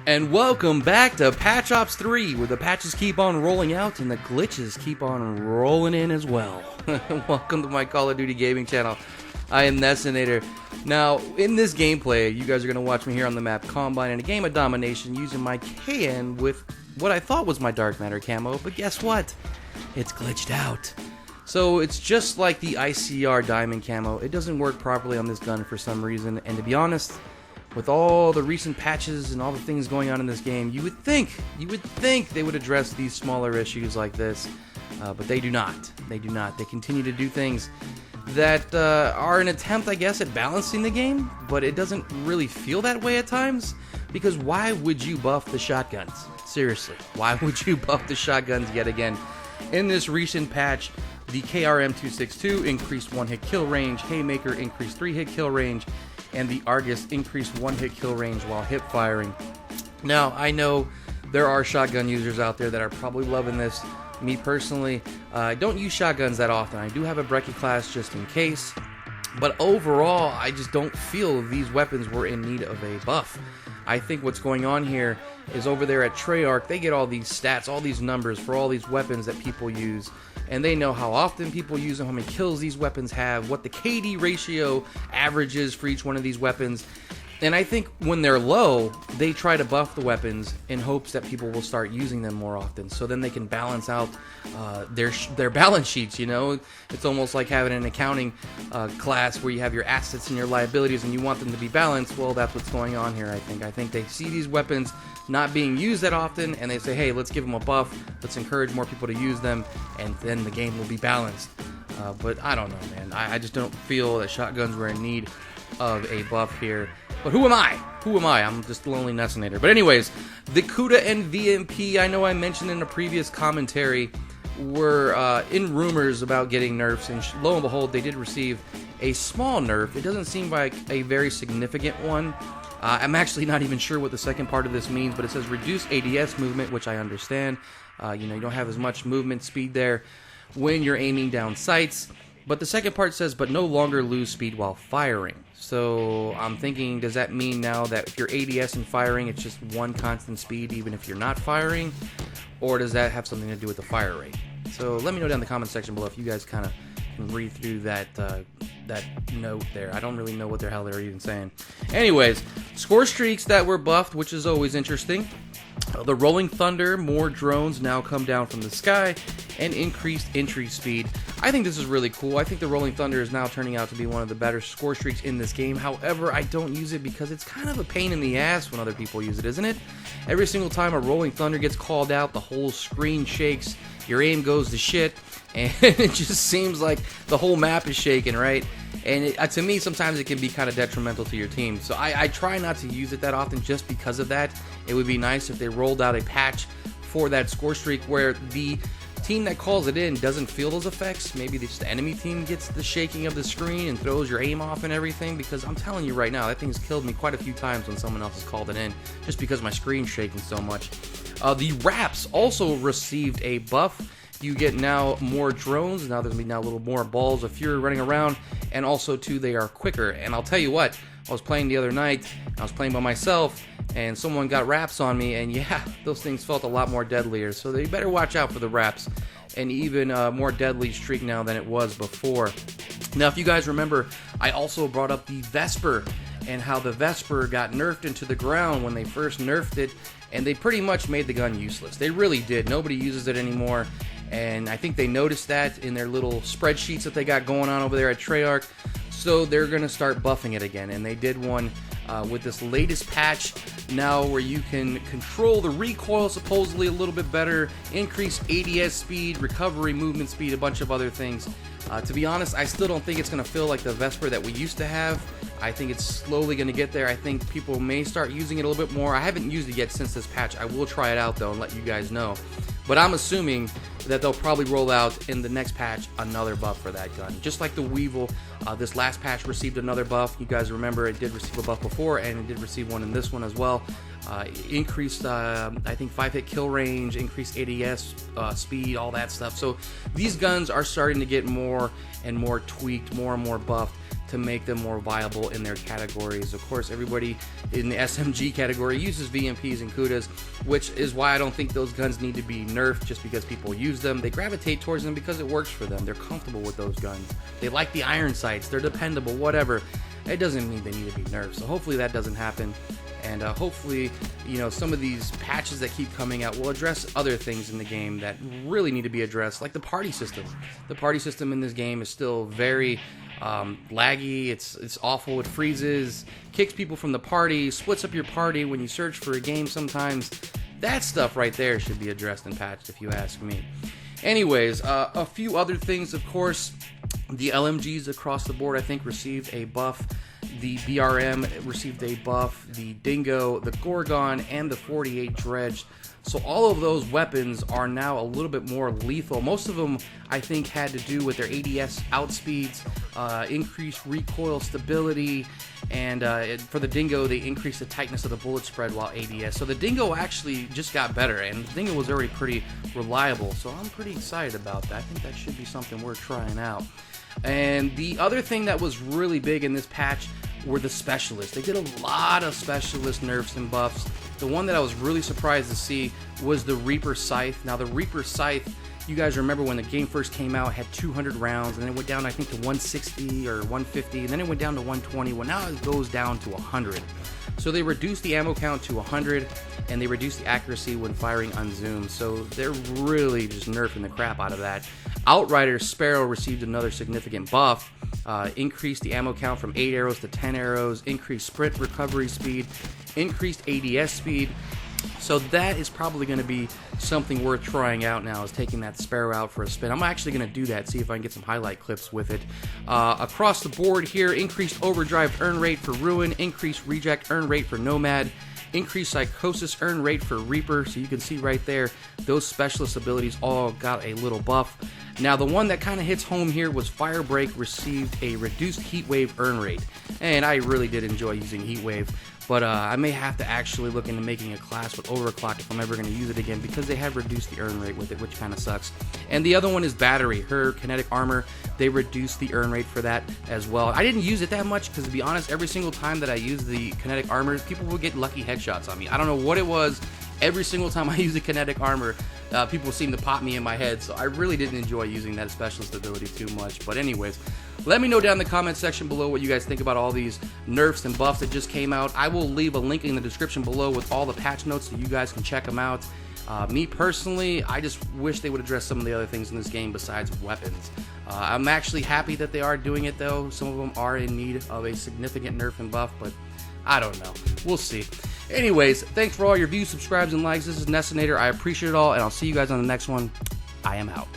And welcome back to Patch Ops 3, where the patches keep on rolling out and the glitches keep on rolling in as well. Welcome to my Call of Duty gaming channel. I am Nessinator. Now, in this gameplay, you guys are going to watch me here on the map Combine in a game of domination using my KN with what I thought was my Dark Matter camo, but guess what? It's glitched out. So it's just like the ICR diamond camo. It doesn't work properly on this gun for some reason, and to be honest, with all the recent patches and all the things going on in this game, you would think they would address these smaller issues like this, but they do not. They do not. They continue to do things that are an attempt, I guess, at balancing the game, but it doesn't really feel that way at times, because why would you buff the shotguns? Seriously, why would you buff the shotguns yet again? In this recent patch, the KRM-262 increased 1-hit kill range, Haymaker increased 3-hit kill range, and the Argus increased 1-hit kill range while hip firing. Now, I know there are shotgun users out there that are probably loving this. Me personally, I don't use shotguns that often. I do have a Brecci class just in case, but overall, I just don't feel these weapons were in need of a buff. I think what's going on here is over there at Treyarch, they get all these stats, all these numbers for all these weapons that people use, and they know how often people use them, how many kills these weapons have, what the KD ratio averages for each one of these weapons. And I think when they're low, they try to buff the weapons in hopes that people will start using them more often, so then they can balance out their balance sheets, you know? It's almost like having an accounting class where you have your assets and your liabilities and you want them to be balanced. Well, that's what's going on here, I think. I think they see these weapons not being used that often, and they say, hey, let's give them a buff, let's encourage more people to use them, and then the game will be balanced. But I don't know, man. I just don't feel that shotguns were in need of a buff here. But who am I? Who am I? I'm just a lonely Nessinator. But anyways, the CUDA and VMP, I know I mentioned in a previous commentary, were in rumors about getting nerfs, and lo and behold, they did receive a small nerf. It doesn't seem like a very significant one. I'm actually not even sure what the second part of this means, but it says reduce ADS movement, which I understand. You know, you don't have as much movement speed there when you're aiming down sights. But the second part says, but no longer lose speed while firing. So I'm thinking, does that mean now that if you're ADS and firing, it's just one constant speed even if you're not firing? Or does that have something to do with the fire rate? So let me know down in the comment section below if you guys kind of can read through that note there. I don't really know what the hell they're even saying. Anyways, score streaks that were buffed, which is always interesting. The Rolling Thunder, more drones now come down from the sky, and increased entry speed. I think this is really cool. I think the Rolling Thunder is now turning out to be one of the better score streaks in this game. However, I don't use it because it's kind of a pain in the ass when other people use it, isn't it? Every single time a Rolling Thunder gets called out, the whole screen shakes, your aim goes to shit, and it just seems like the whole map is shaking, right? And to me, sometimes it can be kind of detrimental to your team. So I try not to use it that often just because of that. It would be nice if they rolled out a patch for that score streak where the team that calls it in doesn't feel those effects. Maybe just the enemy team gets the shaking of the screen and throws your aim off and everything, because I'm telling you right now, that thing's killed me quite a few times when someone else has called it in, just because my screen's shaking so much. The wraps also received a buff. You get now more drones. Now there's going to be now a little more balls of fury running around, and also too, they are quicker. And I'll tell you what, I was playing the other night, I was playing by myself, and someone got wraps on me, and yeah, those things felt a lot more deadlier. So they better watch out for the wraps, and even more deadly streak now than it was before. Now, if you guys remember, I also brought up the Vesper and how the Vesper got nerfed into the ground when they first nerfed it, and they pretty much made the gun useless. They really did. Nobody uses it anymore, and I think they noticed that in their little spreadsheets that they got going on over there at Treyarch. So they're going to start buffing it again, and they did one with this latest patch now where you can control the recoil supposedly a little bit better, increase ADS speed, recovery movement speed, a bunch of other things. To be honest, I still don't think it's going to feel like the Vesper that we used to have. I think it's slowly going to get there. I think people may start using it a little bit more. I haven't used it yet since this patch. I will try it out though and let you guys know. But I'm assuming that they'll probably roll out in the next patch another buff for that gun. Just like the Weevil, this last patch received another buff. You guys remember it did receive a buff before, and it did receive one in this one as well. Increased, I think, 5-hit kill range, increased ADS speed, all that stuff. So these guns are starting to get more and more tweaked, more and more buffed to make them more viable in their categories. Of course, everybody in the SMG category uses VMPs and Kudas, which is why I don't think those guns need to be nerfed just because people use them. They gravitate towards them because it works for them. They're comfortable with those guns. They like the iron sights. They're dependable, whatever. It doesn't mean they need to be nerfed. So hopefully that doesn't happen. And hopefully, you know, some of these patches that keep coming out will address other things in the game that really need to be addressed, like the party system. The party system in this game is still very laggy. It's awful. It freezes, kicks people from the party, splits up your party when you search for a game sometimes. That stuff right there should be addressed and patched, if you ask me. Anyways, a few other things, of course. The LMGs across the board, I think, received a buff. The BRM received a buff. The Dingo, the Gorgon, and the 48 Dredge. So all of those weapons are now a little bit more lethal. Most of them, I think, had to do with their ADS outspeeds, increased recoil stability, and for the Dingo, they increased the tightness of the bullet spread while ADS. So the Dingo actually just got better, and the Dingo was already pretty reliable. So I'm pretty excited about that. I think that should be something worth trying out. And the other thing that was really big in this patch were the specialists. They did a lot of specialist nerfs and buffs. The one that I was really surprised to see was the Reaper Scythe. Now the Reaper Scythe, you guys remember when the game first came out, it had 200 rounds, and then it went down, I think, to 160 or 150, and then it went down to 120. Well, now it goes down to 100. So they reduced the ammo count to 100, and they reduced the accuracy when firing unzoomed. So they're really just nerfing the crap out of that. Outrider Sparrow received another significant buff, increased the ammo count from 8 arrows to 10 arrows, increased sprint recovery speed, increased ADS speed. So that is probably going to be something worth trying out now, is taking that Sparrow out for a spin. I'm actually going to do that, see if I can get some highlight clips with it. Across the board here, increased overdrive earn rate for Ruin, increased reject earn rate for Nomad, increased psychosis earn rate for Reaper. So you can see right there, those specialist abilities all got a little buff. Now the one that kind of hits home here was Firebreak received a reduced heatwave earn rate, and I really did enjoy using heatwave. But I may have to actually look into making a class with Overclock if I'm ever going to use it again, because they have reduced the earn rate with it, which kind of sucks. And the other one is Battery. Her kinetic armor, they reduced the earn rate for that as well. I didn't use it that much because, to be honest, every single time that I used the kinetic armor, people would get lucky headshots on me. I don't know what it was. Every single time I use the kinetic armor, people seem to pop me in my head, so I really didn't enjoy using that specialist ability too much. But anyways, let me know down in the comment section below what you guys think about all these nerfs and buffs that just came out. I will leave a link in the description below with all the patch notes so you guys can check them out. Me personally, I just wish they would address some of the other things in this game besides weapons. I'm actually happy that they are doing it, though. Some of them are in need of a significant nerf and buff, but I don't know. We'll see. Anyways, thanks for all your views, subscribes, and likes. This is Nessinator. I appreciate it all, and I'll see you guys on the next one. I am out.